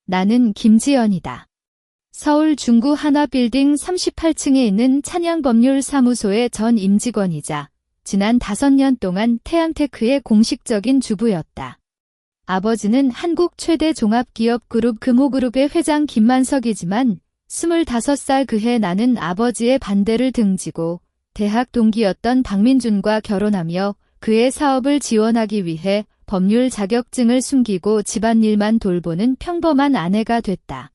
나는 김지연이다. 서울 중구 하나빌딩 38층에 있는 찬양법률사무소의 전 임직원이자 지난 5년 동안 태양테크의 공식적인 주부였다. 아버지는 한국 최대 종합기업그룹 금호그룹의 회장 김만석이지만 25살 그해 나는 아버지의 반대를 등지고 대학 동기였던 박민준과 결혼하며 그의 사업을 지원하기 위해 법률 자격증을 숨기고 집안일만 돌보는 평범한 아내가 됐다.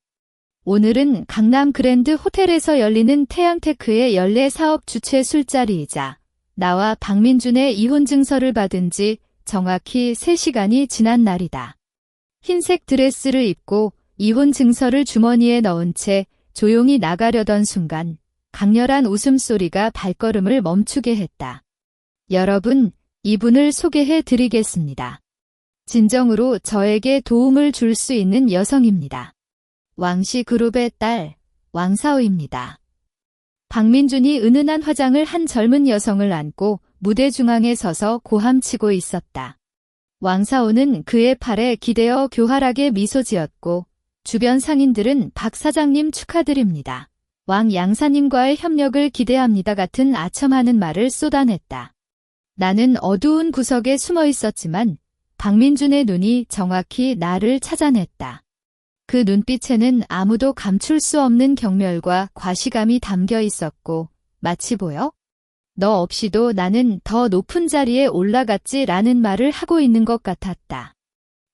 오늘은 강남 그랜드 호텔에서 열리는 태양테크의 연례 사업 주최 술자리이자 나와 박민준의 이혼 증서를 받은 지 정확히 3시간이 지난 날이다. 흰색 드레스를 입고 이혼 증서를 주머니에 넣은 채 조용히 나가려던 순간 강렬한 웃음소리가 발걸음을 멈추게 했다. 여러분, 이분을 소개해 드리겠습니다. 진정으로 저에게 도움을 줄 수 있는 여성입니다. 왕씨그룹의 딸, 왕사오입니다. 박민준이 은은한 화장을 한 젊은 여성을 안고 무대 중앙에 서서 고함치고 있었다. 왕사오는 그의 팔에 기대어 교활하게 미소 지었고 주변 상인들은 박 사장님 축하드립니다. 왕 양사님과의 협력을 기대합니다 같은 아첨하는 말을 쏟아냈다. 나는 어두운 구석에 숨어 있었지만 박민준의 눈이 정확히 나를 찾아냈다. 그 눈빛에는 아무도 감출 수 없는 경멸과 과시감이 담겨 있었고 마치 보여? 너 없이도 나는 더 높은 자리에 올라갔지라는 말을 하고 있는 것 같았다.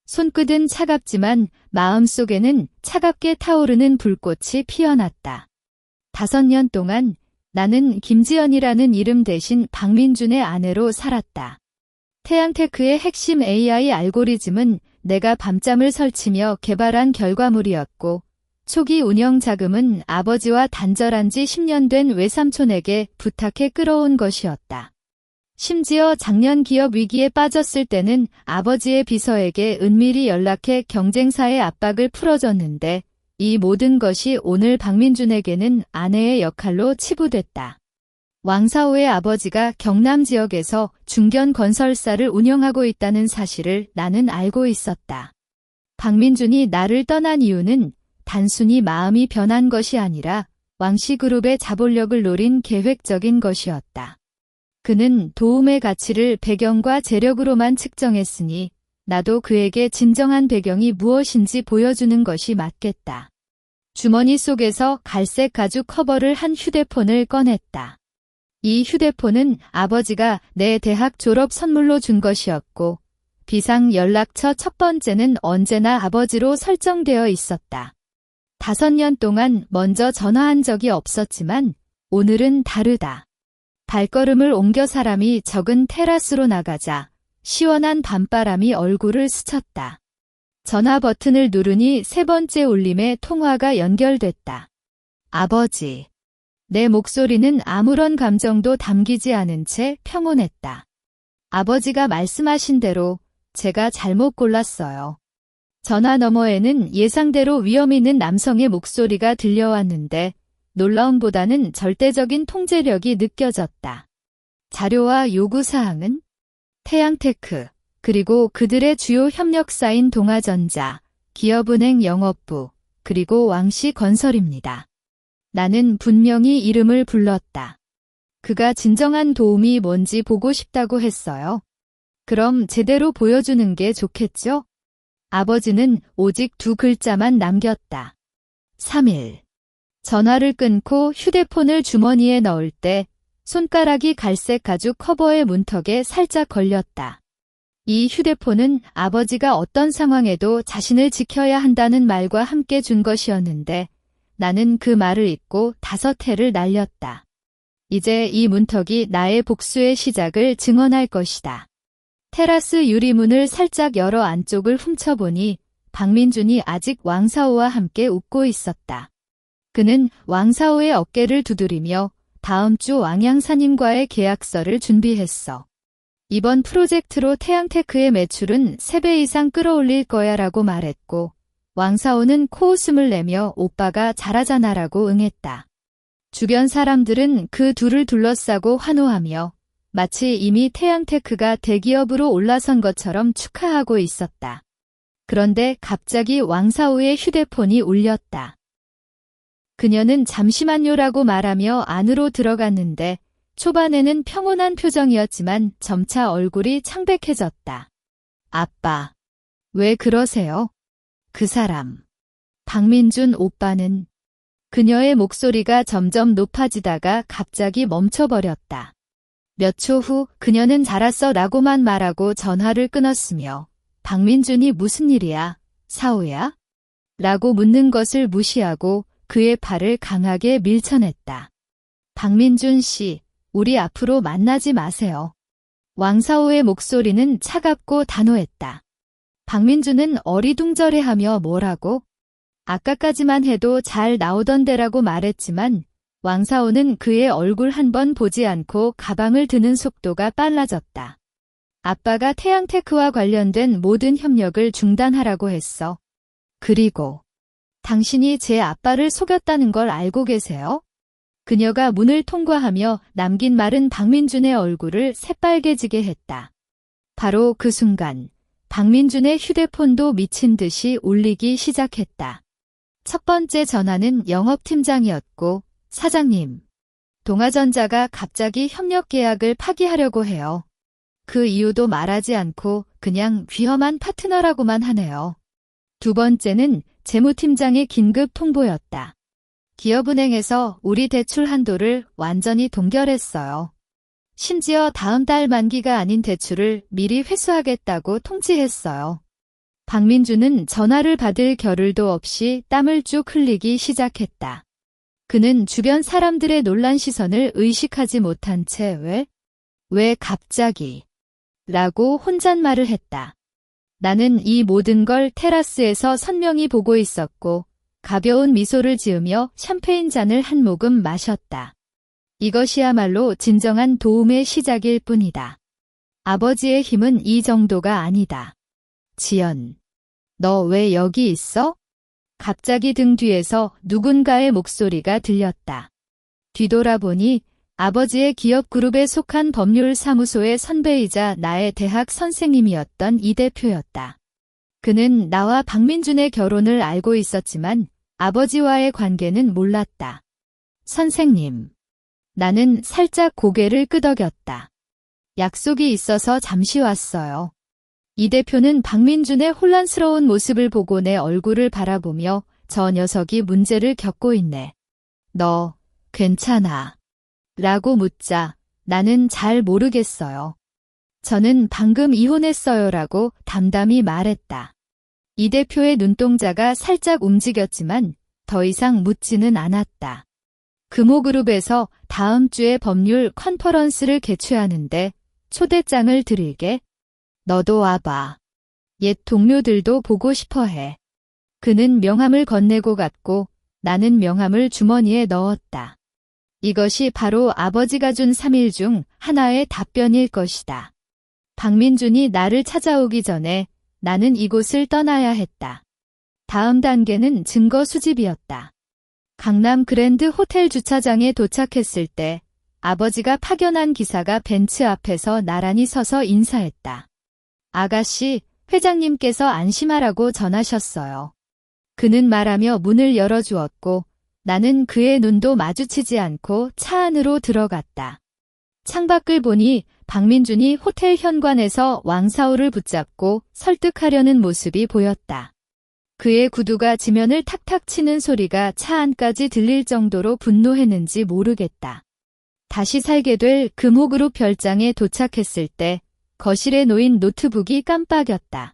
손끝은 차갑지만 마음속에는 차갑게 타오르는 불꽃이 피어났다. 5년 동안 나는 김지연이라는 이름 대신 박민준의 아내로 살았다. 태양테크의 핵심 AI 알고리즘은 내가 밤잠을 설치며 개발한 결과물이었고 초기 운영 자금은 아버지와 단절한 지 10년 된 외삼촌에게 부탁해 끌어온 것이었다. 심지어 작년 기업 위기에 빠졌을 때는 아버지의 비서에게 은밀히 연락해 경쟁사의 압박을 풀어줬는데 이 모든 것이 오늘 박민준에게는 아내의 역할로 치부됐다. 왕사오의 아버지가 경남 지역에서 중견 건설사를 운영하고 있다는 사실을 나는 알고 있었다. 박민준이 나를 떠난 이유는 단순히 마음이 변한 것이 아니라 왕씨그룹의 자본력을 노린 계획적인 것이었다. 그는 도움의 가치를 배경과 재력으로만 측정했으니 나도 그에게 진정한 배경이 무엇인지 보여주는 것이 맞겠다. 주머니 속에서 갈색 가죽 커버를 한 휴대폰을 꺼냈다. 이 휴대폰은 아버지가 내 대학 졸업 선물로 준 것이었고 비상 연락처 첫 번째는 언제나 아버지로 설정되어 있었다. 5년 동안 먼저 전화한 적이 없었지만 오늘은 다르다. 발걸음을 옮겨 사람이 적은 테라스로 나가자 시원한 밤바람이 얼굴을 스쳤다. 전화 버튼을 누르니 3번째 울림에 통화가 연결됐다. 아버지. 내 목소리는 아무런 감정도 담기지 않은 채 평온했다. 아버지가 말씀하신 대로 제가 잘못 골랐어요. 전화 너머에는 예상대로 위험 있는 남성의 목소리가 들려왔는데 놀라움보다는 절대적인 통제력이 느껴졌다. 자료와 요구사항은 태양테크, 그리고 그들의 주요 협력사인 동아전자, 기업은행 영업부, 그리고 왕씨건설입니다. 나는 분명히 이름을 불렀다. 그가 진정한 도움이 뭔지 보고 싶다고 했어요. 그럼 제대로 보여주는 게 좋겠죠? 아버지는 오직 2글자만 남겼다. 3일. 전화를 끊고 휴대폰을 주머니에 넣을 때 손가락이 갈색 가죽 커버의 문턱에 살짝 걸렸다. 이 휴대폰은 아버지가 어떤 상황에도 자신을 지켜야 한다는 말과 함께 준 것이었는데 나는 그 말을 잊고 5회를 날렸다. 이제 이 문턱이 나의 복수의 시작을 증언할 것이다. 테라스 유리문을 살짝 열어 안쪽을 훔쳐보니 박민준이 아직 왕사오와 함께 웃고 있었다. 그는 왕사오의 어깨를 두드리며 다음 주 왕양사님과의 계약서를 준비했어. 이번 프로젝트로 태양테크의 매출은 3배 이상 끌어올릴 거야 라고 말했고 왕사오는 코웃음을 내며 오빠가 잘하잖아라고 응했다. 주변 사람들은 그 둘을 둘러싸고 환호하며 마치 이미 태양테크가 대기업으로 올라선 것처럼 축하하고 있었다. 그런데 갑자기 왕사오의 휴대폰이 울렸다. 그녀는 잠시만요라고 말하며 안으로 들어갔는데 초반에는 평온한 표정이었지만 점차 얼굴이 창백해졌다. 아빠, 왜 그러세요? 그 사람. 박민준 오빠는. 그녀의 목소리가 점점 높아지다가 갑자기 멈춰버렸다. 몇 초 후 그녀는 잘했어 라고만 말하고 전화를 끊었으며 박민준이 무슨 일이야? 사오야? 라고 묻는 것을 무시하고 그의 팔을 강하게 밀쳐냈다. 박민준 씨, 우리 앞으로 만나지 마세요. 왕사오의 목소리는 차갑고 단호했다. 박민준은 어리둥절해하며 뭐라고? 아까까지만 해도 잘 나오던 데라고 말했지만 왕사오는 그의 얼굴 한 번 보지 않고 가방을 드는 속도가 빨라졌다. 아빠가 태양테크와 관련된 모든 협력을 중단하라고 했어. 그리고 당신이 제 아빠를 속였다는 걸 알고 계세요? 그녀가 문을 통과하며 남긴 말은 박민준의 얼굴을 새빨개지게 했다. 바로 그 순간 박민준의 휴대폰도 미친 듯이 울리기 시작했다. 첫 번째 전화는 영업팀장이었고, 사장님, 동아전자가 갑자기 협력 계약을 파기하려고 해요. 그 이유도 말하지 않고 그냥 위험한 파트너라고만 하네요. 두 번째는 재무팀장의 긴급 통보였다. 기업은행에서 우리 대출 한도를 완전히 동결했어요. 심지어 다음 달 만기가 아닌 대출을 미리 회수하겠다고 통지했어요. 박민준은 전화를 받을 겨를도 없이 땀을 쭉 흘리기 시작했다. 그는 주변 사람들의 놀란 시선을 의식하지 못한 채 왜 갑자기? 라고 혼잣말을 했다. 나는 이 모든 걸 테라스에서 선명히 보고 있었고 가벼운 미소를 지으며 샴페인 잔을 한 모금 마셨다. 이것이야말로 진정한 도움의 시작일 뿐이다. 아버지의 힘은 이 정도가 아니다. 지연, 너 왜 여기 있어? 갑자기 등 뒤에서 누군가의 목소리가 들렸다. 뒤돌아보니 아버지의 기업 그룹에 속한 법률사무소의 선배이자 나의 대학 선생님이었던 이 대표였다. 그는 나와 박민준의 결혼을 알고 있었지만 아버지와의 관계는 몰랐다. 선생님. 나는 살짝 고개를 끄덕였다. 약속이 있어서 잠시 왔어요. 이 대표는 박민준의 혼란스러운 모습을 보고 내 얼굴을 바라보며 저 녀석이 문제를 겪고 있네. 너 괜찮아? 라고 묻자 나는 잘 모르겠어요. 저는 방금 이혼했어요 라고 담담히 말했다. 이 대표의 눈동자가 살짝 움직였지만 더 이상 묻지는 않았다. 금호그룹에서 다음 주에 법률 컨퍼런스를 개최하는데 초대장을 드릴게. 너도 와봐. 옛 동료들도 보고 싶어해. 그는 명함을 건네고 갔고 나는 명함을 주머니에 넣었다. 이것이 바로 아버지가 준 3일 중 하나의 답변일 것이다. 박민준이 나를 찾아오기 전에 나는 이곳을 떠나야 했다. 다음 단계는 증거 수집이었다. 강남 그랜드 호텔 주차장에 도착했을 때 아버지가 파견한 기사가 벤츠 앞에서 나란히 서서 인사했다. 아가씨, 회장님께서 안심하라고 전하셨어요. 그는 말하며 문을 열어주었고 나는 그의 눈도 마주치지 않고 차 안으로 들어갔다. 창밖을 보니 박민준이 호텔 현관에서 왕사오를 붙잡고 설득하려는 모습이 보였다. 그의 구두가 지면을 탁탁 치는 소리가 차 안까지 들릴 정도로 분노했는지 모르겠다. 다시 살게 될 금호그룹 별장에 도착했을 때 거실에 놓인 노트북이 깜빡였다.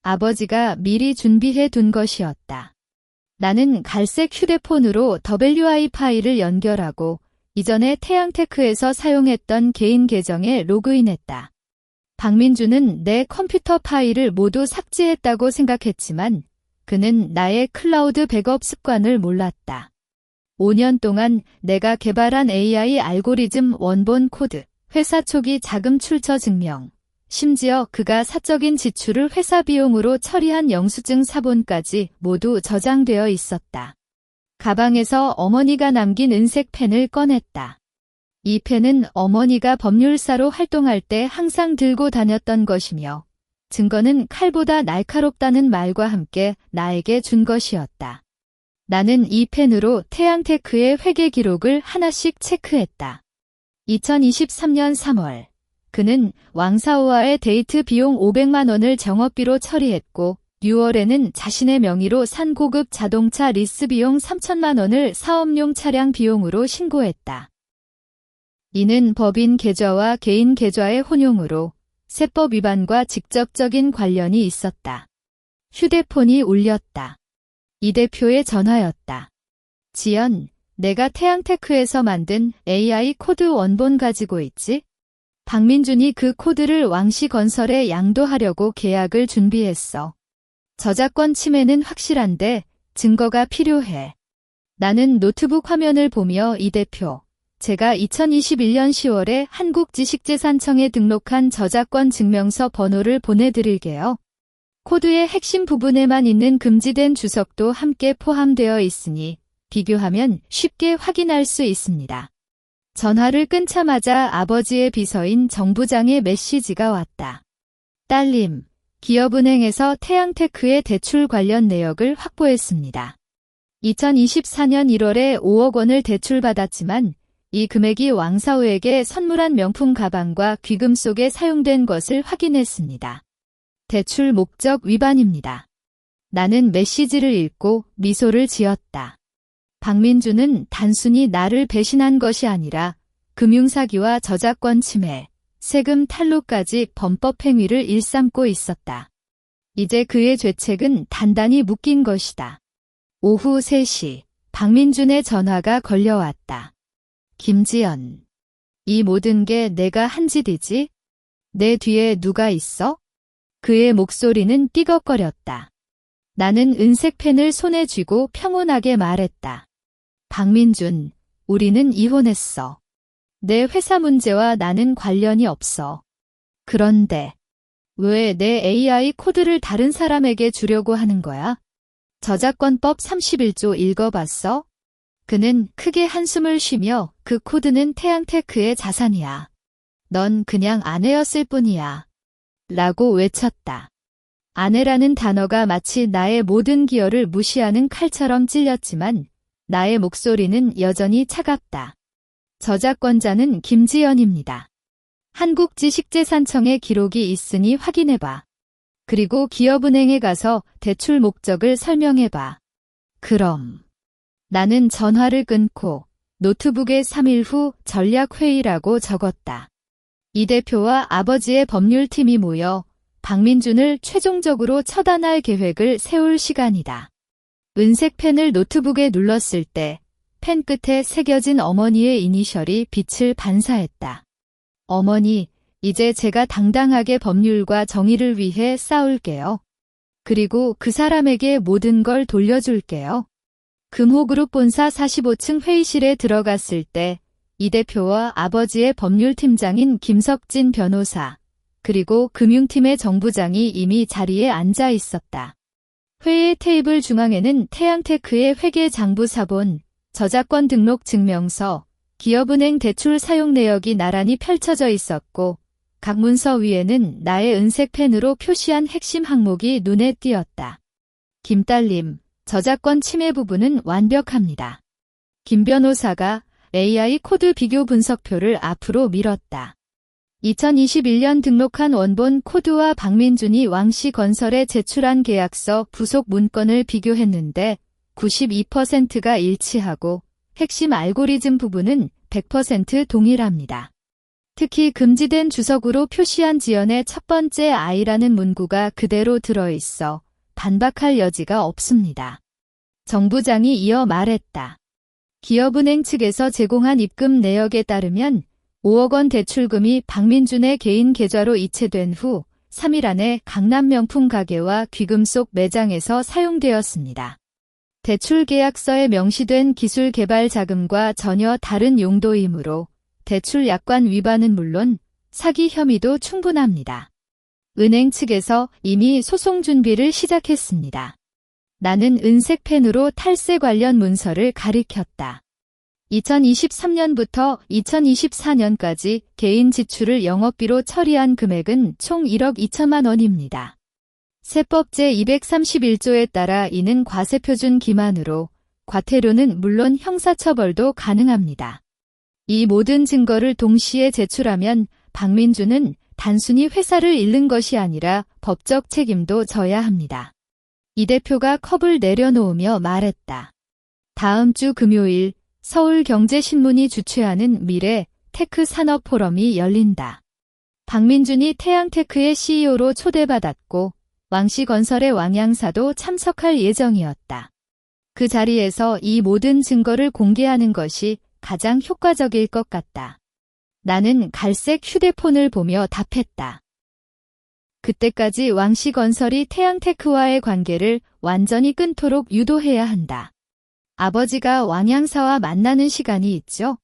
아버지가 미리 준비해 둔 것이었다. 나는 갈색 휴대폰으로 WI 파일을 연결하고 이전에 태양테크에서 사용했던 개인 계정에 로그인했다. 박민준은 내 컴퓨터 파일을 모두 삭제했다고 생각했지만 그는 나의 클라우드 백업 습관을 몰랐다. 5년 동안 내가 개발한 AI 알고리즘 원본 코드, 회사 초기 자금 출처 증명, 심지어 그가 사적인 지출을 회사 비용으로 처리한 영수증 사본까지 모두 저장되어 있었다. 가방에서 어머니가 남긴 은색 펜을 꺼냈다. 이 펜은 어머니가 법률사로 활동할 때 항상 들고 다녔던 것이며 증거는 칼보다 날카롭다는 말과 함께 나에게 준 것이었다. 나는 이 펜으로 태양테크의 회계 기록을 하나씩 체크했다. 2023년 3월, 그는 왕사오와의 데이트 비용 500만 원을 정업비로 처리했고 6월에는 자신의 명의로 산 고급 자동차 리스 비용 3천만 원을 사업용 차량 비용으로 신고했다. 이는 법인 계좌와 개인 계좌의 혼용으로 세법 위반과 직접적인 관련이 있었다. 휴대폰이 울렸다. 이 대표의 전화였다. 지연, 내가 태양테크에서 만든 AI 코드 원본 가지고 있지? 박민준이 그 코드를 왕시건설에 양도하려고 계약을 준비했어. 저작권 침해는 확실한데 증거가 필요해. 나는 노트북 화면을 보며 이 대표, 제가 2021년 10월에 한국지식재산청에 등록한 저작권 증명서 번호를 보내드릴게요. 코드의 핵심 부분에만 있는 금지된 주석도 함께 포함되어 있으니 비교하면 쉽게 확인할 수 있습니다. 전화를 끊자마자 아버지의 비서인 정 부장의 메시지가 왔다. 딸님, 기업은행에서 태양테크의 대출 관련 내역을 확보했습니다. 2024년 1월에 5억 원을 대출받았지만 이 금액이 왕사오에게 선물한 명품 가방과 귀금 속에 사용된 것을 확인했습니다. 대출 목적 위반입니다. 나는 메시지를 읽고 미소를 지었다. 박민준은 단순히 나를 배신한 것이 아니라 금융사기와 저작권 침해, 세금 탈루까지 범법 행위를 일삼고 있었다. 이제 그의 죄책은 단단히 묶인 것이다. 오후 3시, 박민준의 전화가 걸려왔다. 김지연. 이 모든 게 내가 한 짓이지? 내 뒤에 누가 있어? 그의 목소리는 띠걱거렸다. 나는 은색 펜을 손에 쥐고 평온하게 말했다. 박민준, 우리는 이혼했어. 내 회사 문제와 나는 관련이 없어. 그런데 왜 내 AI 코드를 다른 사람에게 주려고 하는 거야? 저작권법 31조 읽어봤어? 그는 크게 한숨을 쉬며 그 코드는 태양테크의 자산이야. 넌 그냥 아내였을 뿐이야. 라고 외쳤다. 아내라는 단어가 마치 나의 모든 기여를 무시하는 칼처럼 찔렸지만 나의 목소리는 여전히 차갑다. 저작권자는 김지연입니다. 한국지식재산청에 기록이 있으니 확인해봐. 그리고 기업은행에 가서 대출 목적을 설명해봐. 그럼. 나는 전화를 끊고 노트북에 3일 후 전략회의라고 적었다. 이 대표와 아버지의 법률팀이 모여 박민준을 최종적으로 처단할 계획을 세울 시간이다. 은색 펜을 노트북에 눌렀을 때 펜 끝에 새겨진 어머니의 이니셜이 빛을 반사했다. 어머니, 이제 제가 당당하게 법률과 정의를 위해 싸울게요. 그리고 그 사람에게 모든 걸 돌려줄게요. 금호그룹 본사 45층 회의실에 들어갔을 때 이 대표와 아버지의 법률팀장인 김석진 변호사, 그리고 금융팀의 정 부장이 이미 자리에 앉아 있었다. 회의 테이블 중앙에는 태양테크의 회계 장부 사본, 저작권 등록 증명서, 기업은행 대출 사용 내역이 나란히 펼쳐져 있었고 각 문서 위에는 나의 은색 펜으로 표시한 핵심 항목이 눈에 띄었다. 김딸님, 저작권 침해 부분은 완벽합니다. 김 변호사가 AI 코드 비교 분석표를 앞으로 밀었다. 2021년 등록한 원본 코드와 박민준이 왕시건설에 제출한 계약서 부속 문건을 비교했는데 92%가 일치하고 핵심 알고리즘 부분은 100% 동일합니다. 특히 금지된 주석으로 표시한 지연의 첫 번째 I라는 문구가 그대로 들어있어 반박할 여지가 없습니다. 정 부장이 이어 말했다. 기업은행 측에서 제공한 입금 내역에 따르면 5억 원 대출금이 박민준의 개인 계좌로 이체된 후 3일 안에 강남 명품 가게와 귀금 속 매장에서 사용되었습니다. 대출 계약서에 명시된 기술 개발 자금과 전혀 다른 용도이므로 대출 약관 위반은 물론 사기 혐의도 충분합니다. 은행 측에서 이미 소송 준비를 시작했습니다. 나는 은색 펜으로 탈세 관련 문서를 가리켰다. 2023년부터 2024년까지 개인 지출을 영업비로 처리한 금액은 총 1억 2천만 원입니다. 세법 제231조에 따라 이는 과세표준 기만으로 과태료는 물론 형사처벌도 가능합니다. 이 모든 증거를 동시에 제출하면 박민주는 단순히 회사를 잃는 것이 아니라 법적 책임도 져야 합니다. 이 대표가 컵을 내려놓으며 말했다. 다음 주 금요일 서울경제신문이 주최하는 미래 테크 산업 포럼이 열린다. 박민준이 태양테크의 CEO로 초대받았고 왕씨건설의 왕양사도 참석할 예정이었다. 그 자리에서 이 모든 증거를 공개하는 것이 가장 효과적일 것 같다. 나는 갈색 휴대폰을 보며 답했다. 그때까지 왕씨건설이 태양테크와의 관계를 완전히 끊도록 유도해야 한다. 아버지가 왕양사와 만나는 시간이 있죠.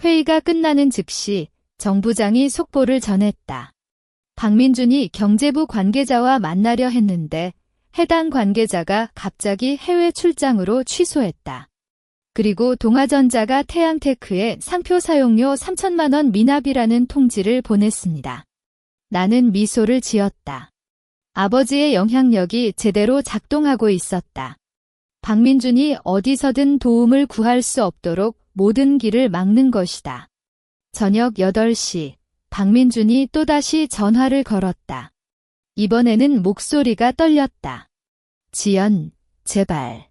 회의가 끝나는 즉시 정 부장이 속보를 전했다. 박민준이 경제부 관계자와 만나려 했는데 해당 관계자가 갑자기 해외 출장으로 취소했다. 그리고 동아전자가 태양테크에 상표 사용료 3천만 원 미납이라는 통지를 보냈습니다. 나는 미소를 지었다. 아버지의 영향력이 제대로 작동하고 있었다. 박민준이 어디서든 도움을 구할 수 없도록 모든 길을 막는 것이다. 저녁 8시 박민준이 또다시 전화를 걸었다. 이번에는 목소리가 떨렸다. 지연, 제발.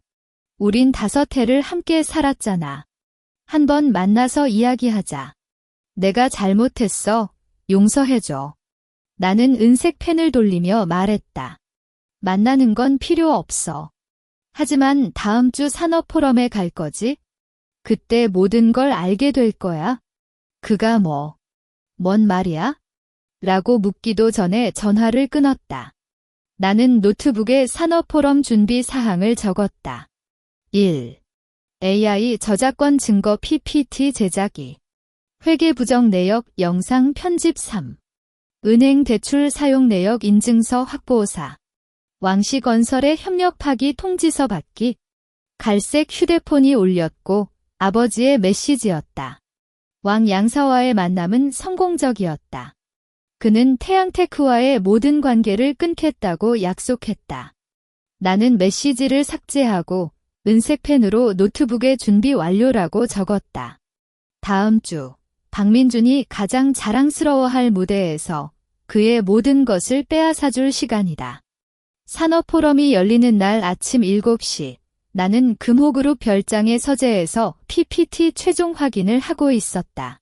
우린 5해를 함께 살았잖아. 한번 만나서 이야기하자. 내가 잘못했어. 용서해줘. 나는 은색 펜을 돌리며 말했다. 만나는 건 필요 없어. 하지만 다음 주 산업 포럼에 갈 거지? 그때 모든 걸 알게 될 거야. 그가 뭔 말이야? 라고 묻기도 전에 전화를 끊었다. 나는 노트북에 산업 포럼 준비 사항을 적었다. 1. AI 저작권 증거 PPT 제작이. 회계 부정 내역 영상 편집 3. 은행 대출 사용 내역 인증서 확보 4. 왕씨건설의 협력 파기 통지서 받기. 갈색 휴대폰이 울렸고 아버지의 메시지였다. 왕양사와의 만남은 성공적이었다. 그는 태양테크와의 모든 관계를 끊겠다고 약속했다. 나는 메시지를 삭제하고 은색 펜으로 노트북에 준비 완료라고 적었다. 다음 주 박민준이 가장 자랑스러워할 무대에서 그의 모든 것을 빼앗아줄 시간이다. 산업포럼이 열리는 날 아침 7시 나는 금호그룹 별장의 서재에서 PPT 최종 확인을 하고 있었다.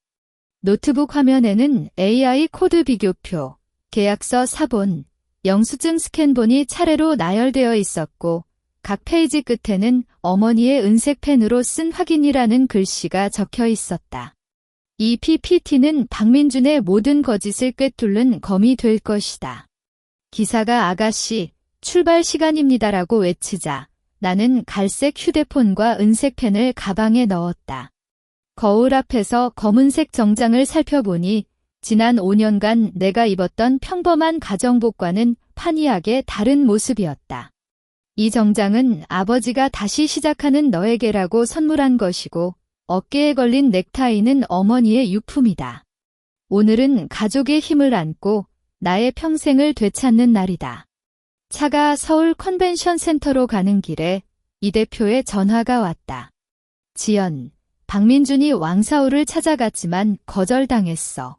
노트북 화면에는 AI 코드 비교표, 계약서 사본, 영수증 스캔본이 차례로 나열되어 있었고 각 페이지 끝에는 어머니의 은색 펜으로 쓴 확인이라는 글씨가 적혀 있었다. 이 PPT는 박민준의 모든 거짓을 꿰뚫는 검이 될 것이다. 기사가 아가씨, 출발 시간입니다라고 외치자 나는 갈색 휴대폰과 은색 펜을 가방에 넣었다. 거울 앞에서 검은색 정장을 살펴보니 지난 5년간 내가 입었던 평범한 가정복과는 판이하게 다른 모습이었다. 이 정장은 아버지가 다시 시작하는 너에게라고 선물한 것이고 어깨에 걸린 넥타이는 어머니의 유품이다. 오늘은 가족의 힘을 안고 나의 평생을 되찾는 날이다. 차가 서울 컨벤션 센터로 가는 길에 이 대표의 전화가 왔다. 지연, 박민준이 왕사우를 찾아갔지만 거절당했어.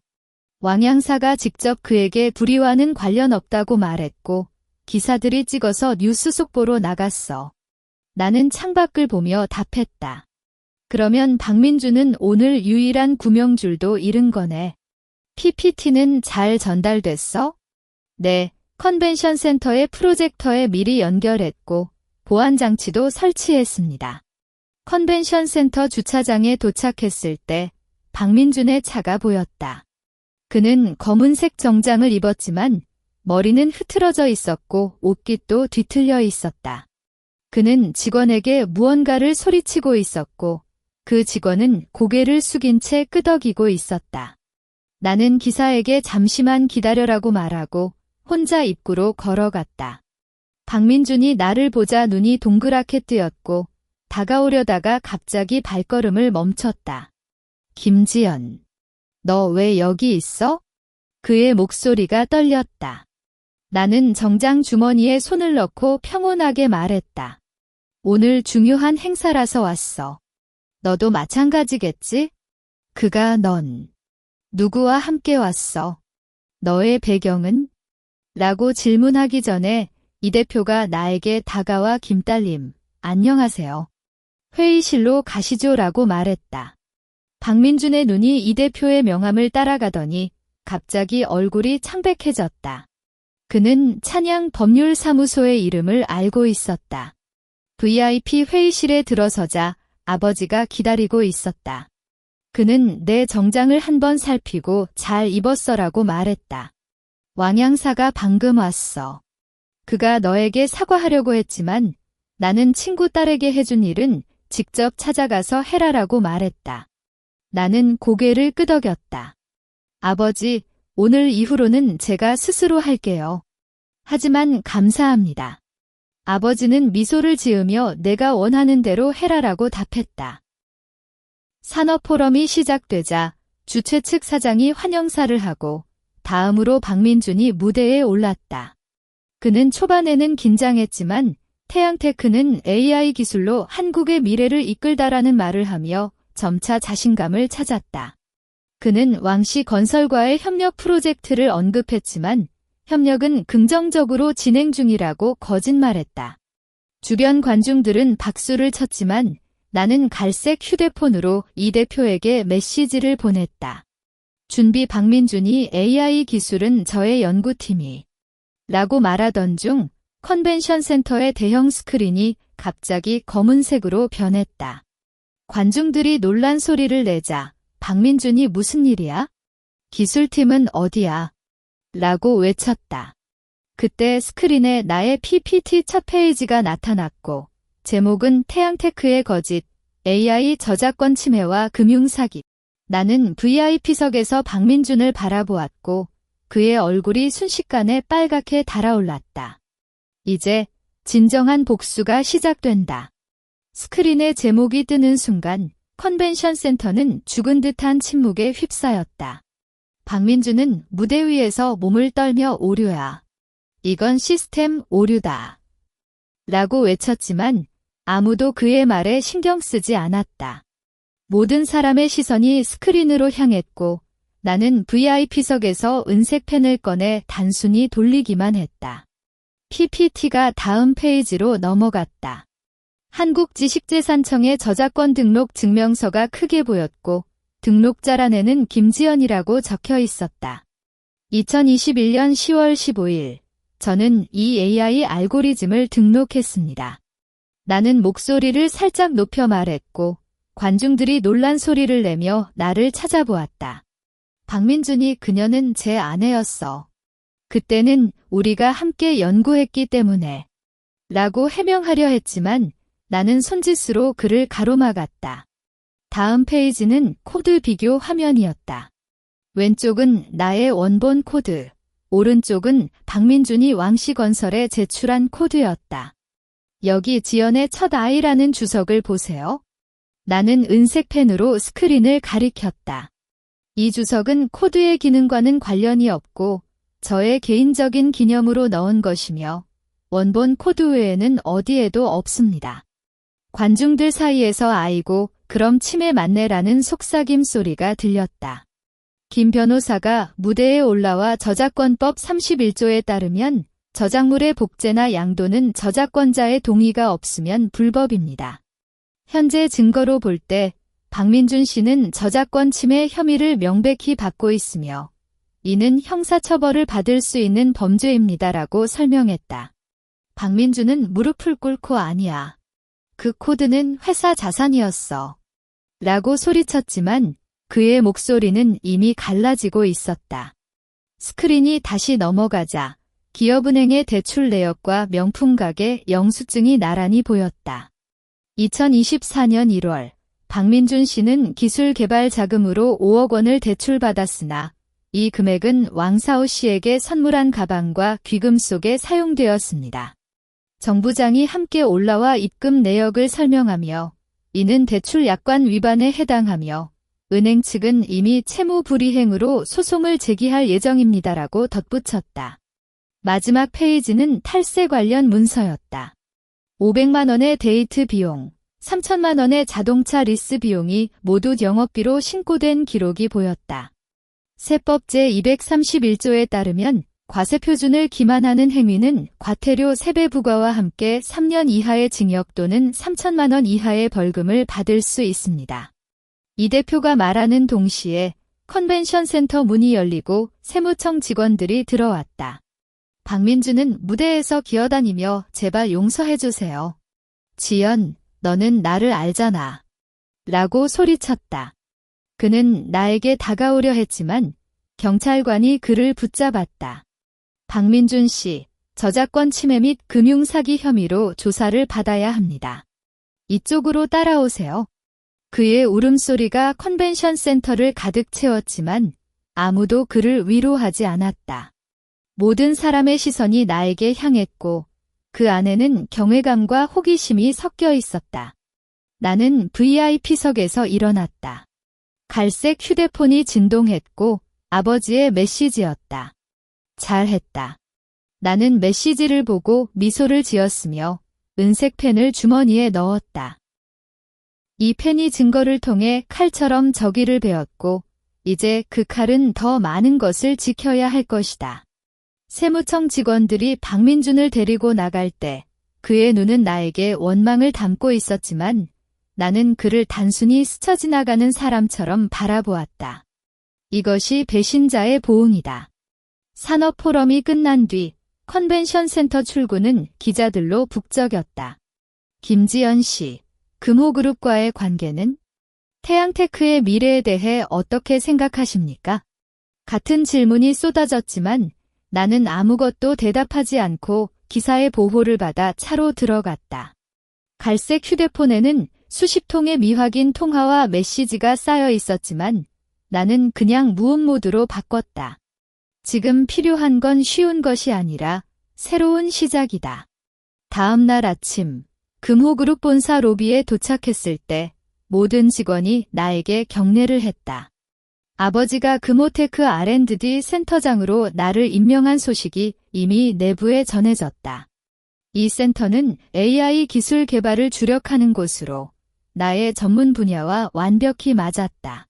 왕양사가 직접 그에게 불의와는 관련 없다고 말했고 기사들이 찍어서 뉴스 속보로 나갔어. 나는 창밖을 보며 답했다. 그러면 박민준은 오늘 유일한 구명줄도 잃은 거네. PPT는 잘 전달됐어? 네, 컨벤션 센터의 프로젝터에 미리 연결했고 보안 장치도 설치했습니다. 컨벤션 센터 주차장에 도착했을 때 박민준의 차가 보였다. 그는 검은색 정장을 입었지만 머리는 흐트러져 있었고 옷깃도 뒤틀려 있었다. 그는 직원에게 무언가를 소리치고 있었고 그 직원은 고개를 숙인 채 끄덕이고 있었다. 나는 기사에게 잠시만 기다려라고 말하고 혼자 입구로 걸어갔다. 박민준이 나를 보자 눈이 동그랗게 뜨였고 다가오려다가 갑자기 발걸음을 멈췄다. 김지연, 너 왜 여기 있어? 그의 목소리가 떨렸다. 나는 정장 주머니에 손을 넣고 평온하게 말했다. 오늘 중요한 행사라서 왔어. 너도 마찬가지겠지? 그가 넌 누구와 함께 왔어? 너의 배경은? 라고 질문하기 전에 이 대표가 나에게 다가와 김딸님, 안녕하세요. 회의실로 가시죠 라고 말했다. 박민준의 눈이 이 대표의 명함을 따라가더니 갑자기 얼굴이 창백해졌다. 그는 찬양법률사무소의 이름을 알고 있었다. VIP 회의실에 들어서자 아버지가 기다리고 있었다. 그는 내 정장을 한번 살피고 잘 입었어라고 말했다. 왕양사가 방금 왔어. 그가 너에게 사과하려고 했지만 나는 친구 딸에게 해준 일은 직접 찾아가서 해라라고 말했다. 나는 고개를 끄덕였다. 아버지, 오늘 이후로는 제가 스스로 할게요. 하지만 감사합니다. 아버지는 미소를 지으며 내가 원하는 대로 해라라고 답했다. 산업포럼이 시작되자 주최 측 사장이 환영사를 하고 다음으로 박민준이 무대에 올랐다. 그는 초반에는 긴장했지만 태양테크는 AI 기술로 한국의 미래를 이끌다라는 말을 하며 점차 자신감을 찾았다. 그는 왕씨 건설과의 협력 프로젝트를 언급했지만 협력은 긍정적으로 진행 중이라고 거짓말했다. 주변 관중들은 박수를 쳤지만 나는 갈색 휴대폰으로 이 대표에게 메시지를 보냈다. 준비 박민준이 AI 기술은 저의 연구팀이 라고 말하던 중 컨벤션 센터의 대형 스크린이 갑자기 검은색으로 변했다. 관중들이 놀란 소리를 내자 박민준이 무슨 일이야? 기술팀은 어디야? 라고 외쳤다. 그때 스크린에 나의 PPT 첫 페이지가 나타났고 제목은 태양테크의 거짓, AI 저작권 침해와 금융사기. 나는 VIP석에서 박민준을 바라보았고 그의 얼굴이 순식간에 빨갛게 달아올랐다. 이제 진정한 복수가 시작된다. 스크린에 제목이 뜨는 순간 컨벤션 센터는 죽은 듯한 침묵에 휩싸였다. 박민준은 무대 위에서 몸을 떨며 오류야. 이건 시스템 오류다. 라고 외쳤지만 아무도 그의 말에 신경 쓰지 않았다. 모든 사람의 시선이 스크린으로 향했고 나는 VIP석에서 은색 펜을 꺼내 단순히 돌리기만 했다. PPT가 다음 페이지로 넘어갔다. 한국지식재산청의 저작권 등록 증명서가 크게 보였고 등록자란에는 김지연이라고 적혀 있었다. 2021년 10월 15일, 저는 이 AI 알고리즘을 등록했습니다. 나는 목소리를 살짝 높여 말했고 관중들이 놀란 소리를 내며 나를 찾아보았다. 박민준이 그녀는 제 아내였어. 그때는 우리가 함께 연구했기 때문에 라고 해명하려 했지만 나는 손짓으로 그를 가로막았다. 다음 페이지는 코드 비교 화면이었다. 왼쪽은 나의 원본 코드, 오른쪽은 박민준이 왕씨건설에 제출한 코드였다. 여기 지연의 첫 아이라는 주석을 보세요. 나는 은색 펜으로 스크린을 가리켰다. 이 주석은 코드의 기능과는 관련이 없고 저의 개인적인 기념으로 넣은 것이며 원본 코드 외에는 어디에도 없습니다. 관중들 사이에서 아이고 그럼 침해 맞네라는 속삭임 소리가 들렸다. 김 변호사가 무대에 올라와 저작권법 31조에 따르면 저작물의 복제나 양도는 저작권자의 동의가 없으면 불법입니다. 현재 증거로 볼 때 박민준 씨는 저작권 침해 혐의를 명백히 받고 있으며 이는 형사처벌을 받을 수 있는 범죄입니다라고 설명했다. 박민준은 무릎을 꿇고 아니야. 그 코드는 회사 자산이었어. 라고 소리쳤지만 그의 목소리는 이미 갈라지고 있었다. 스크린이 다시 넘어가자 기업은행의 대출 내역과 명품가게 영수증이 나란히 보였다. 2024년 1월 박민준 씨는 기술 개발 자금으로 5억 원을 대출받았으나 이 금액은 왕사오 씨에게 선물한 가방과 귀금 속에 사용되었습니다. 정부장이 함께 올라와 입금 내역을 설명하며 이는 대출 약관 위반에 해당하며 은행 측은 이미 채무 불이행으로 소송을 제기할 예정입니다라고 덧붙였다. 마지막 페이지는 탈세 관련 문서였다. 500만 원의 데이트 비용, 3천만 원의 자동차 리스 비용이 모두 영업비로 신고된 기록이 보였다. 세법 제231조에 따르면 과세표준을 기만하는 행위는 과태료 3배 부과와 함께 3년 이하의 징역 또는 3천만 원 이하의 벌금을 받을 수 있습니다. 이 대표가 말하는 동시에 컨벤션 센터 문이 열리고 세무청 직원들이 들어왔다. 박민주는 무대에서 기어다니며 제발 용서해주세요. 지연, 너는 나를 알잖아. 라고 소리쳤다. 그는 나에게 다가오려 했지만 경찰관이 그를 붙잡았다. 박민준 씨, 저작권 침해 및 금융사기 혐의로 조사를 받아야 합니다. 이쪽으로 따라오세요. 그의 울음소리가 컨벤션 센터를 가득 채웠지만 아무도 그를 위로하지 않았다. 모든 사람의 시선이 나에게 향했고 그 안에는 경외감과 호기심이 섞여 있었다. 나는 VIP석에서 일어났다. 갈색 휴대폰이 진동했고 아버지의 메시지였다. 잘했다. 나는 메시지를 보고 미소를 지었으며 은색 펜을 주머니에 넣었다. 이 펜이 증거를 통해 칼처럼 저기를 베었고 이제 그 칼은 더 많은 것을 지켜야 할 것이다. 세무청 직원들이 박민준을 데리고 나갈 때 그의 눈은 나에게 원망을 담고 있었지만 나는 그를 단순히 스쳐 지나가는 사람처럼 바라보았다. 이것이 배신자의 보응이다. 산업포럼이 끝난 뒤 컨벤션 센터 출구는 기자들로 북적였다. 김지연 씨, 금호그룹과의 관계는? 태양테크의 미래에 대해 어떻게 생각하십니까? 같은 질문이 쏟아졌지만 나는 아무것도 대답하지 않고 기사의 보호를 받아 차로 들어갔다. 갈색 휴대폰에는 수십 통의 미확인 통화와 메시지가 쌓여 있었지만 나는 그냥 무음 모드로 바꿨다. 지금 필요한 건 쉬운 것이 아니라 새로운 시작이다. 다음 날 아침, 금호그룹 본사 로비에 도착했을 때 모든 직원이 나에게 경례를 했다. 아버지가 금호테크 R&D 센터장으로 나를 임명한 소식이 이미 내부에 전해졌다. 이 센터는 AI 기술 개발을 주력하는 곳으로 나의 전문 분야와 완벽히 맞았다.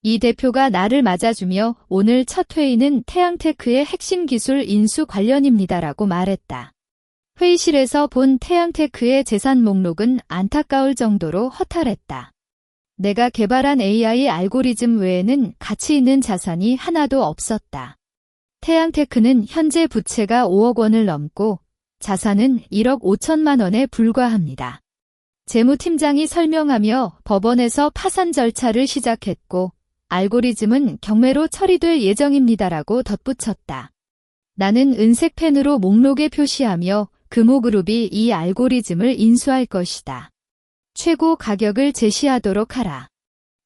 이 대표가 나를 맞아주며 오늘 첫 회의는 태양테크의 핵심 기술 인수 관련입니다라고 말했다. 회의실에서 본 태양테크의 재산 목록은 안타까울 정도로 허탈했다. 내가 개발한 AI 알고리즘 외에는 가치 있는 자산이 하나도 없었다. 태양테크는 현재 부채가 5억 원을 넘고 자산은 1억 5천만 원에 불과합니다. 재무팀장이 설명하며 법원에서 파산 절차를 시작했고 알고리즘은 경매로 처리될 예정입니다라고 덧붙였다. 나는 은색 펜으로 목록에 표시하며 금호그룹이 이 알고리즘을 인수할 것이다. 최고 가격을 제시하도록 하라.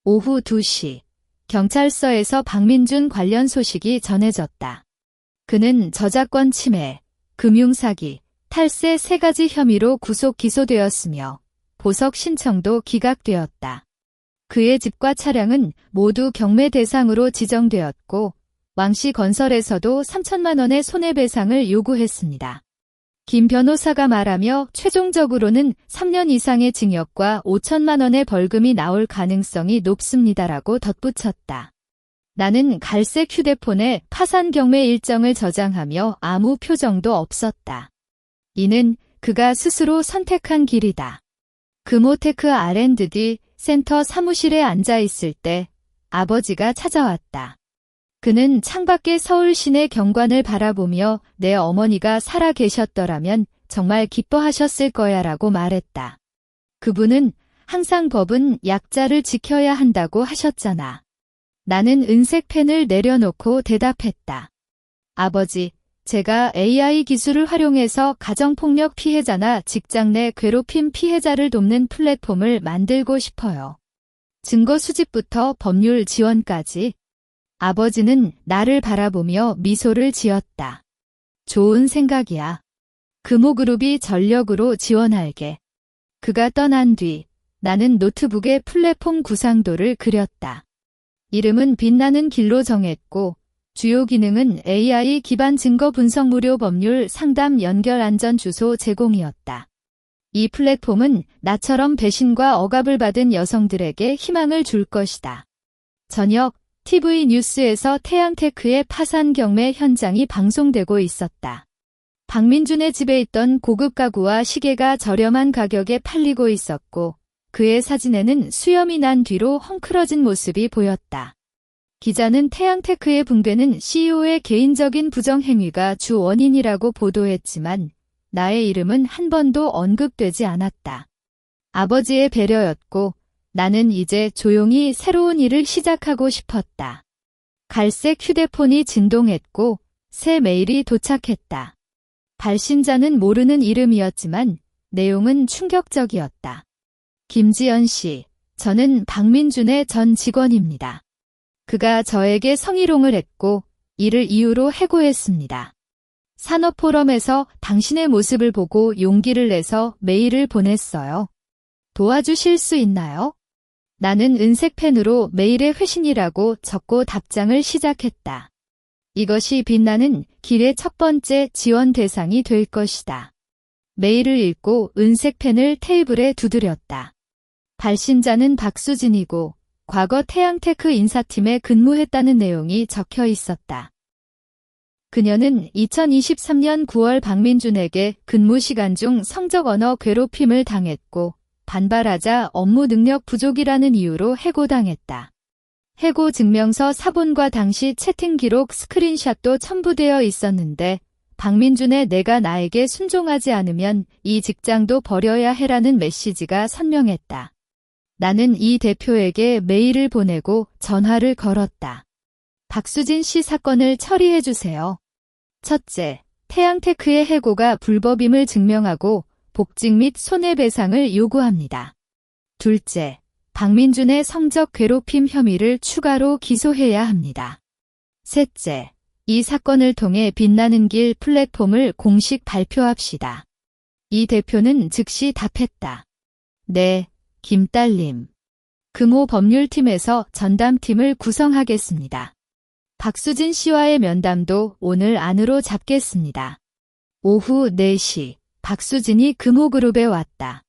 오후 2시, 경찰서에서 박민준 관련 소식이 전해졌다. 그는 저작권 침해, 금융사기, 탈세 3가지 혐의로 구속 기소되었으며 보석 신청도 기각되었다. 그의 집과 차량은 모두 경매 대상으로 지정되었고 왕씨 건설에서도 3천만 원의 손해배상을 요구했습니다. 김 변호사가 말하며 최종적으로는 3년 이상의 징역과 5천만 원의 벌금이 나올 가능성이 높습니다라고 덧붙였다. 나는 갈색 휴대폰에 파산 경매 일정을 저장하며 아무 표정도 없었다. 이는 그가 스스로 선택한 길이다. 금호테크 R&D 센터 사무실에 앉아 있을 때 아버지가 찾아왔다. 그는 창밖의 서울 시내 경관을 바라보며 내 어머니가 살아 계셨더라면 정말 기뻐하셨을 거야라고 말했다. 그분은 항상 법은 약자를 지켜야 한다고 하셨잖아. 나는 은색 펜을 내려놓고 대답했다. 아버지, 제가 AI 기술을 활용해서 가정폭력 피해자나 직장 내 괴롭힘 피해자를 돕는 플랫폼을 만들고 싶어요. 증거 수집부터 법률 지원까지. 아버지는 나를 바라보며 미소를 지었다. 좋은 생각이야. 금호그룹이 전력으로 지원할게. 그가 떠난 뒤 나는 노트북에 플랫폼 구상도를 그렸다. 이름은 빛나는 길로 정했고 주요 기능은 AI 기반 증거 분석 무료 법률 상담 연결 안전 주소 제공이었다. 이 플랫폼은 나처럼 배신과 억압을 받은 여성들에게 희망을 줄 것이다. 저녁 TV 뉴스에서 태양테크의 파산 경매 현장이 방송되고 있었다. 박민준의 집에 있던 고급 가구와 시계가 저렴한 가격에 팔리고 있었고 그의 사진에는 수염이 난 뒤로 헝클어진 모습이 보였다. 기자는 태양테크의 붕괴는 CEO의 개인적인 부정행위가 주 원인이라고 보도했지만 나의 이름은 한 번도 언급되지 않았다. 아버지의 배려였고 나는 이제 조용히 새로운 일을 시작하고 싶었다. 갈색 휴대폰이 진동했고 새 메일이 도착했다. 발신자는 모르는 이름이었지만 내용은 충격적이었다. 김지연 씨, 저는 박민준의 전 직원입니다. 그가 저에게 성희롱을 했고 이를 이유로 해고했습니다. 산업포럼에서 당신의 모습을 보고 용기를 내서 메일을 보냈어요. 도와주실 수 있나요? 나는 은색 펜으로 메일의 회신이라고 적고 답장을 시작했다. 이것이 빛나는 길의 첫 번째 지원 대상이 될 것이다. 메일을 읽고 은색 펜을 테이블에 두드렸다. 발신자는 박수진이고 과거 태양테크 인사팀에 근무했다는 내용이 적혀 있었다. 그녀는 2023년 9월 박민준에게 근무 시간 중 성적 언어 괴롭힘을 당했고 반발하자 업무 능력 부족이라는 이유로 해고당했다. 해고 증명서 사본과 당시 채팅 기록 스크린샷도 첨부되어 있었는데 박민준의 내가 나에게 순종하지 않으면 이 직장도 버려야 해라는 메시지가 선명했다. 나는 이 대표에게 메일을 보내고 전화를 걸었다. 박수진 씨 사건을 처리해 주세요. 첫째, 태양테크의 해고가 불법임을 증명하고 복직 및 손해배상을 요구합니다. 둘째, 박민준의 성적 괴롭힘 혐의를 추가로 기소해야 합니다. 셋째, 이 사건을 통해 빛나는 길 플랫폼을 공식 발표합시다. 이 대표는 즉시 답했다. 네, 김딸님. 금호 법률팀에서 전담팀을 구성하겠습니다. 박수진 씨와의 면담도 오늘 안으로 잡겠습니다. 오후 4시, 박수진이 금호그룹에 왔다.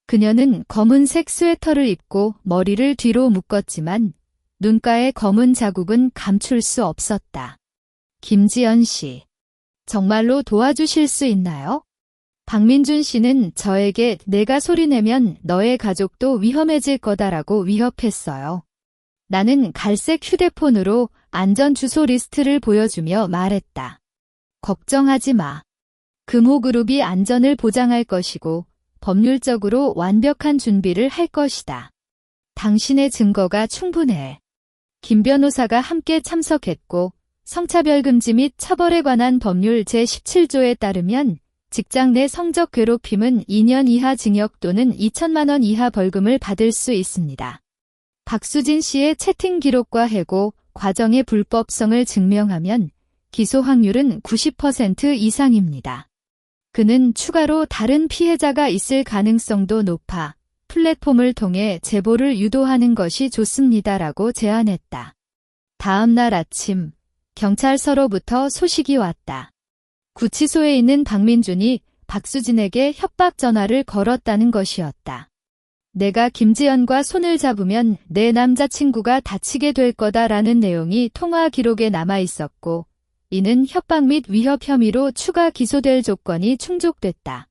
그녀는 검은색 스웨터를 입고 머리를 뒤로 묶었지만 눈가의 검은 자국은 감출 수 없었다. 김지연 씨, 정말로 도와주실 수 있나요? 박민준 씨는 저에게 내가 소리내면 너의 가족도 위험해질 거다라고 위협했어요. 나는 갈색 휴대폰으로 안전 주소 리스트를 보여주며 말했다. 걱정하지 마. 금호그룹이 안전을 보장할 것이고 법률적으로 완벽한 준비를 할 것이다. 당신의 증거가 충분해. 김 변호사가 함께 참석했고 성차별 금지 및 처벌에 관한 법률 제17조에 따르면 직장 내 성적 괴롭힘은 2년 이하 징역 또는 2천만 원 이하 벌금을 받을 수 있습니다. 박수진 씨의 채팅 기록과 해고 과정의 불법성을 증명하면 기소 확률은 90% 이상입니다. 그는 추가로 다른 피해자가 있을 가능성도 높아 플랫폼을 통해 제보를 유도하는 것이 좋습니다라고 제안했다. 다음 날 아침, 경찰서로부터 소식이 왔다. 구치소에 있는 박민준이 박수진에게 협박 전화를 걸었다는 것이었다. 내가 김지연과 손을 잡으면 내 남자친구가 다치게 될 거다라는 내용이 통화 기록에 남아 있었고 이는 협박 및 위협 혐의로 추가 기소될 조건이 충족됐다.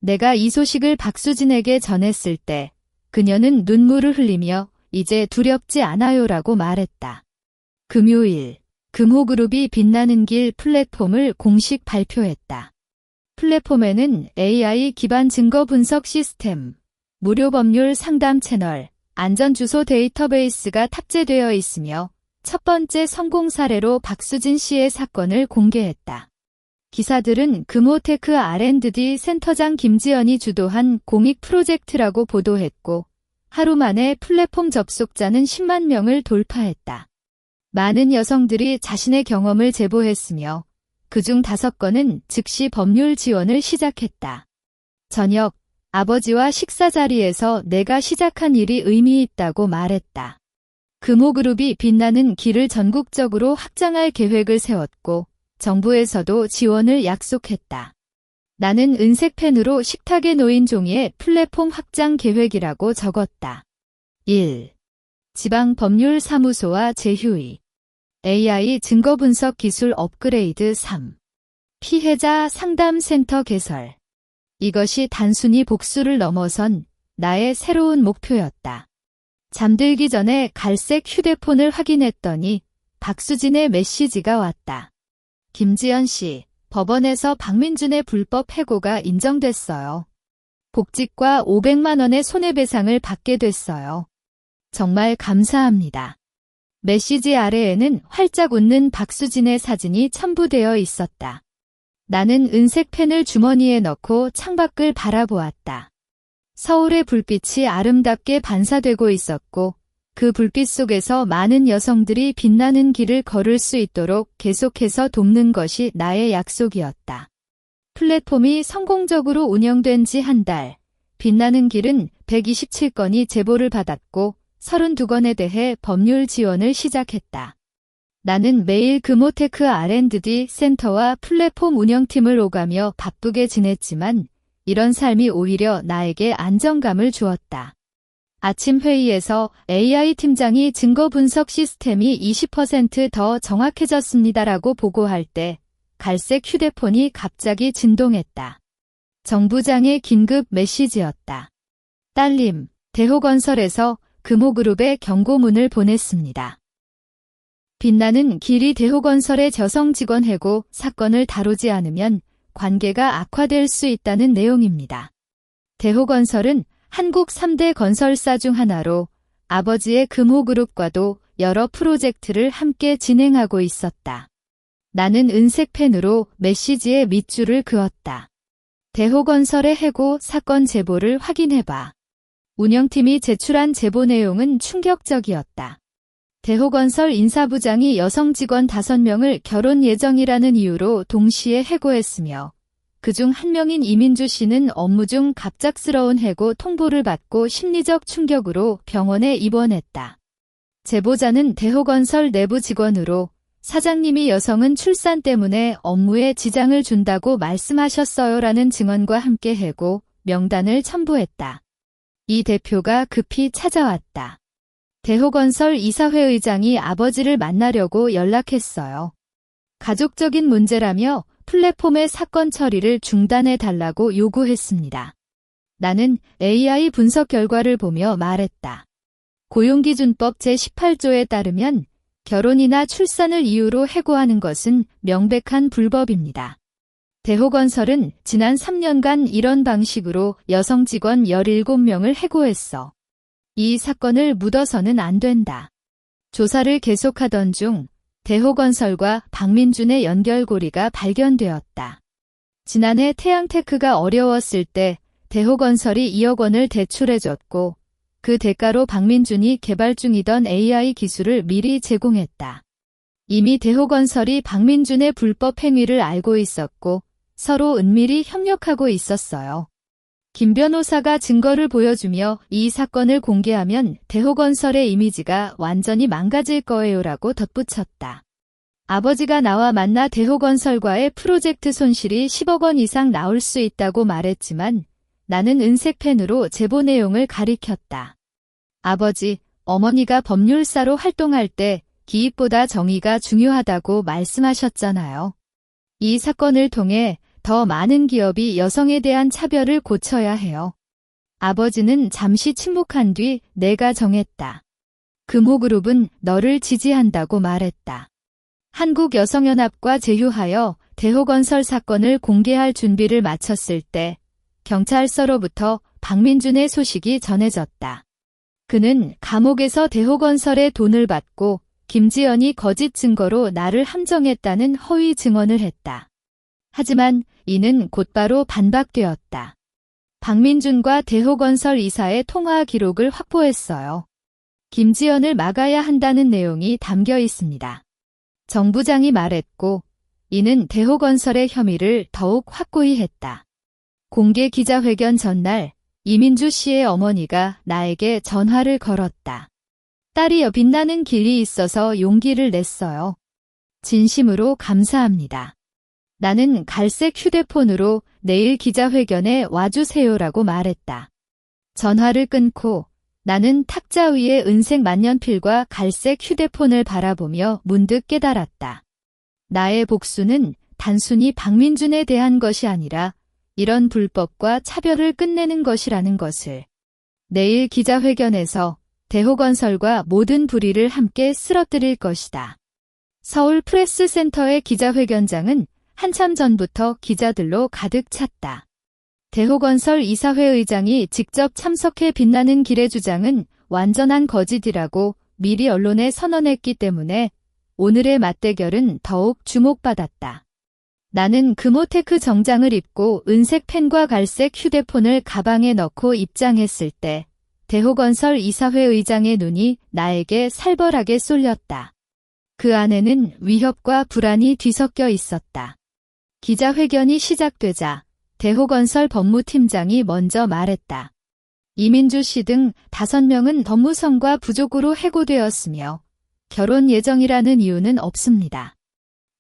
내가 이 소식을 박수진에게 전했을 때 그녀는 눈물을 흘리며 이제 두렵지 않아요라고 말했다. 금요일, 금호그룹이 빛나는 길 플랫폼을 공식 발표했다. 플랫폼에는 AI 기반 증거 분석 시스템, 무료 법률 상담 채널, 안전주소 데이터베이스가 탑재되어 있으며 첫 번째 성공 사례로 박수진 씨의 사건을 공개했다. 기사들은 금호테크 R&D 센터장 김지연이 주도한 공익 프로젝트라고 보도했고 하루 만에 플랫폼 접속자는 10만 명을 돌파했다. 많은 여성들이 자신의 경험을 제보했으며 그중 5건은 즉시 법률 지원을 시작했다. 저녁, 아버지와 식사 자리에서 내가 시작한 일이 의미 있다고 말했다. 금호그룹이 빛나는 길을 전국적으로 확장할 계획을 세웠고 정부에서도 지원을 약속했다. 나는 은색 펜으로 식탁에 놓인 종이에 플랫폼 확장 계획이라고 적었다. 1. 지방법률사무소와 제휴의. AI 증거분석 기술 업그레이드. 3. 피해자 상담센터 개설. 이것이 단순히 복수를 넘어선 나의 새로운 목표였다. 잠들기 전에 갈색 휴대폰을 확인했더니 박수진의 메시지가 왔다. 김지연 씨, 법원에서 박민준의 불법 해고가 인정됐어요. 복직과 500만 원의 손해배상을 받게 됐어요. 정말 감사합니다. 메시지 아래에는 활짝 웃는 박수진의 사진이 첨부되어 있었다. 나는 은색 펜을 주머니에 넣고 창밖을 바라보았다. 서울의 불빛이 아름답게 반사되고 있었고 그 불빛 속에서 많은 여성들이 빛나는 길을 걸을 수 있도록 계속해서 돕는 것이 나의 약속이었다. 플랫폼이 성공적으로 운영된 지 한 달, 빛나는 길은 127건이 제보를 받았고 32건에 대해 법률 지원을 시작했다. 나는 매일 금호테크 R&D 센터와 플랫폼 운영팀을 오가며 바쁘게 지냈지만 이런 삶이 오히려 나에게 안정감을 주었다. 아침 회의에서 AI 팀장이 증거 분석 시스템이 20% 더 정확해졌습니다라고 보고할 때 갈색 휴대폰이 갑자기 진동했다. 정부장의 긴급 메시지였다. 딸님, 대호건설에서 금호그룹에 경고문을 보냈습니다. 빛나는 길이 대호건설의 저성 직원 해고 사건을 다루지 않으면 관계가 악화될 수 있다는 내용입니다. 대호건설은 한국 3대 건설사 중 하나로 아버지의 금호그룹과도 여러 프로젝트를 함께 진행하고 있었다. 나는 은색 펜으로 메시지의 밑줄을 그었다. 대호건설의 해고 사건 제보를 확인해봐. 운영팀이 제출한 제보 내용은 충격적이었다. 대호건설 인사부장이 여성 직원 5명을 결혼 예정이라는 이유로 동시에 해고했으며 그중 한 명인 이민주 씨는 업무 중 갑작스러운 해고 통보를 받고 심리적 충격으로 병원에 입원했다. 제보자는 대호건설 내부 직원으로 사장님이 여성은 출산 때문에 업무에 지장을 준다고 말씀하셨어요라는 증언과 함께 해고 명단을 첨부했다. 이 대표가 급히 찾아왔다. 대호건설 이사회 의장이 아버지를 만나려고 연락했어요. 가족적인 문제라며 플랫폼의 사건 처리를 중단해달라고 요구했습니다. 나는 AI 분석 결과를 보며 말했다. 고용기준법 제18조에 따르면 결혼이나 출산을 이유로 해고하는 것은 명백한 불법입니다. 대호건설은 지난 3년간 이런 방식으로 여성 직원 17명을 해고했어. 이 사건을 묻어서는 안 된다. 조사를 계속하던 중 대호건설과 박민준의 연결고리가 발견되었다. 지난해 태양테크가 어려웠을 때 대호건설이 2억 원을 대출해줬고 그 대가로 박민준이 개발 중이던 AI 기술을 미리 제공했다. 이미 대호건설이 박민준의 불법 행위를 알고 있었고 서로 은밀히 협력하고 있었어요. 김 변호사가 증거를 보여주며 이 사건을 공개하면 대호건설의 이미지가 완전히 망가질 거예요라고 덧붙였다. 아버지가 나와 만나 대호건설과의 프로젝트 손실이 10억 원 이상 나올 수 있다고 말했지만 나는 은색 펜으로 제보 내용을 가리켰다. 아버지, 어머니가 법률사로 활동할 때 기익보다 정의가 중요하다고 말씀하셨잖아요. 이 사건을 통해 더 많은 기업이 여성에 대한 차별을 고쳐야 해요. 아버지는 잠시 침묵한 뒤 내가 정했다. 금호그룹은 너를 지지한다고 말했다. 한국여성연합과 제휴하여 대호건설 사건을 공개할 준비를 마쳤을 때 경찰서로부터 박민준의 소식이 전해졌다. 그는 감옥에서 대호건설의 돈을 받고 김지연이 거짓 증거로 나를 함정했다는 허위 증언을 했다. 하지만 이는 곧바로 반박되었다. 박민준과 대호건설 이사의 통화 기록을 확보했어요. 김지연을 막아야 한다는 내용이 담겨 있습니다. 정부장이 말했고 이는 대호건설의 혐의를 더욱 확고히 했다. 공개 기자회견 전날 이민주 씨의 어머니가 나에게 전화를 걸었다. 딸이여, 빛나는 길이 있어서 용기를 냈어요. 진심으로 감사합니다. 나는 갈색 휴대폰으로 내일 기자회견에 와주세요라고 말했다. 전화를 끊고 나는 탁자 위에 은색 만년필과 갈색 휴대폰을 바라보며 문득 깨달았다. 나의 복수는 단순히 박민준에 대한 것이 아니라 이런 불법과 차별을 끝내는 것이라는 것을. 내일 기자회견에서 대호건설과 모든 불의를 함께 쓰러뜨릴 것이다. 서울 프레스센터의 기자회견장은 한참 전부터 기자들로 가득 찼다. 대호건설 이사회 의장이 직접 참석해 빛나는 길의 주장은 완전한 거짓이라고 미리 언론에 선언했기 때문에 오늘의 맞대결은 더욱 주목받았다. 나는 금호테크 정장을 입고 은색 펜과 갈색 휴대폰을 가방에 넣고 입장했을 때 대호건설 이사회 의장의 눈이 나에게 살벌하게 쏠렸다. 그 안에는 위협과 불안이 뒤섞여 있었다. 기자회견이 시작되자 대호건설 법무팀장이 먼저 말했다. 이민주 씨 등 5명은 법무성과 부족으로 해고되었으며 결혼 예정이라는 이유는 없습니다.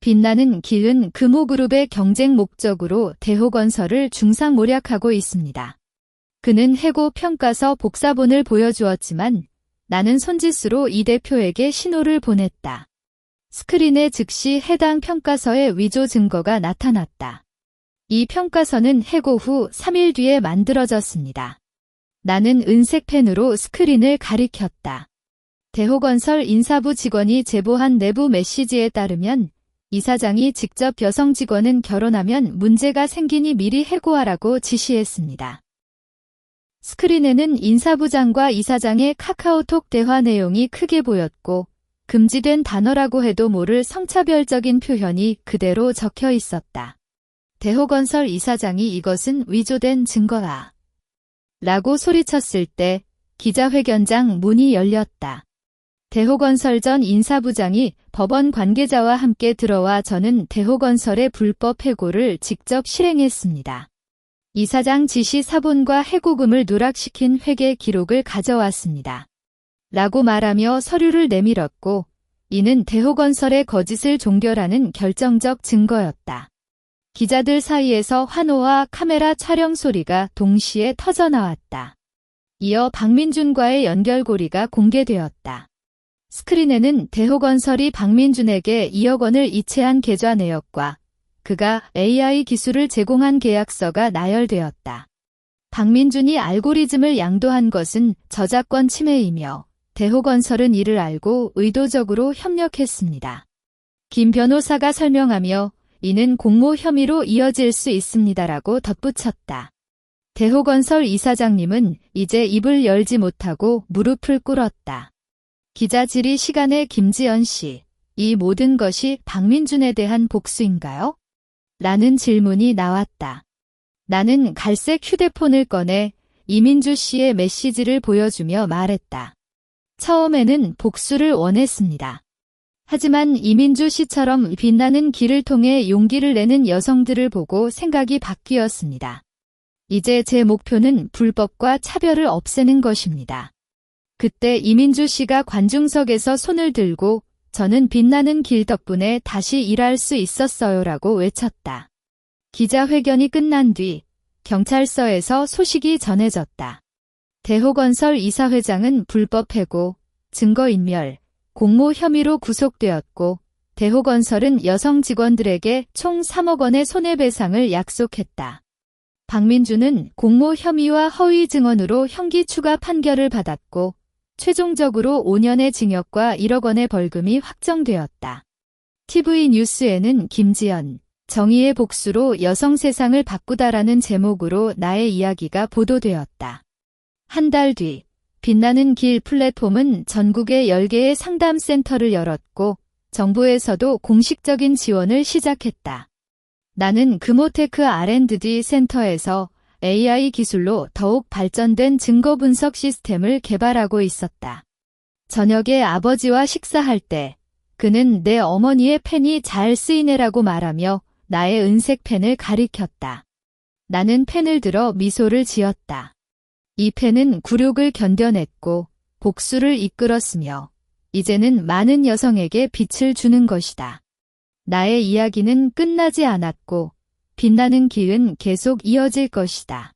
빛나는 길은 금호그룹의 경쟁 목적으로 대호건설을 중상모략하고 있습니다. 그는 해고 평가서 복사본을 보여주었지만 나는 손짓으로 이 대표에게 신호를 보냈다. 스크린에 즉시 해당 평가서의 위조 증거가 나타났다. 이 평가서는 해고 후 3일 뒤에 만들어졌습니다. 나는 은색 펜으로 스크린을 가리켰다. 대호건설 인사부 직원이 제보한 내부 메시지에 따르면 이사장이 직접 여성 직원은 결혼하면 문제가 생기니 미리 해고하라고 지시했습니다. 스크린에는 인사부장과 이사장의 카카오톡 대화 내용이 크게 보였고 금지된 단어라고 해도 모를 성차별적인 표현이 그대로 적혀 있었다. 대호건설 이사장이 이것은 위조된 증거다 라고 소리쳤을 때 기자회견장 문이 열렸다. 대호건설 전 인사부장이 법원 관계자와 함께 들어와 저는 대호건설의 불법 해고를 직접 실행했습니다. 이사장 지시 사본과 해고금을 누락시킨 회계 기록을 가져왔습니다. 라고 말하며 서류를 내밀었고 이는 대호건설의 거짓을 종결하는 결정적 증거였다. 기자들 사이에서 환호와 카메라 촬영 소리가 동시에 터져나왔다. 이어 박민준과의 연결고리가 공개되었다. 스크린에는 대호건설이 박민준에게 2억 원을 이체한 계좌 내역과 그가 AI 기술을 제공한 계약서가 나열되었다. 박민준이 알고리즘을 양도한 것은 저작권 침해이며 대호건설은 이를 알고 의도적으로 협력했습니다. 김 변호사가 설명하며 이는 공모 혐의로 이어질 수 있습니다라고 덧붙였다. 대호건설 이사장님은 이제 입을 열지 못하고 무릎을 꿇었다. 기자 질의 시간에 김지연 씨, 이 모든 것이 박민준에 대한 복수인가요? 라는 질문이 나왔다. 나는 갈색 휴대폰을 꺼내 이민주 씨의 메시지를 보여주며 말했다. 처음에는 복수를 원했습니다. 하지만 이민주 씨처럼 빛나는 길을 통해 용기를 내는 여성들을 보고 생각이 바뀌었습니다. 이제 제 목표는 불법과 차별을 없애는 것입니다. 그때 이민주 씨가 관중석에서 손을 들고 저는 빛나는 길 덕분에 다시 일할 수 있었어요라고 외쳤다. 기자회견이 끝난 뒤 경찰서에서 소식이 전해졌다. 대호건설 이사회장은 불법 해고, 증거인멸, 공모 혐의로 구속되었고 대호건설은 여성 직원들에게 총 3억 원의 손해배상을 약속했다. 박민준은 공모 혐의와 허위 증언으로 형기 추가 판결을 받았고 최종적으로 5년의 징역과 1억 원의 벌금이 확정되었다. TV 뉴스에는 김지연, 정의의 복수로 여성 세상을 바꾸다라는 제목으로 나의 이야기가 보도되었다. 한 달 뒤 빛나는 길 플랫폼은 전국에 10개의 상담센터를 열었고 정부에서도 공식적인 지원을 시작했다. 나는 금호테크 R&D 센터에서 AI 기술로 더욱 발전된 증거 분석 시스템을 개발하고 있었다. 저녁에 아버지와 식사할 때 그는 내 어머니의 펜이 잘 쓰이네라고 말하며 나의 은색 펜을 가리켰다. 나는 펜을 들어 미소를 지었다. 이 펜은 굴욕을 견뎌냈고 복수를 이끌었으며 이제는 많은 여성에게 빛을 주는 것이다. 나의 이야기는 끝나지 않았고 빛나는 길은 계속 이어질 것이다.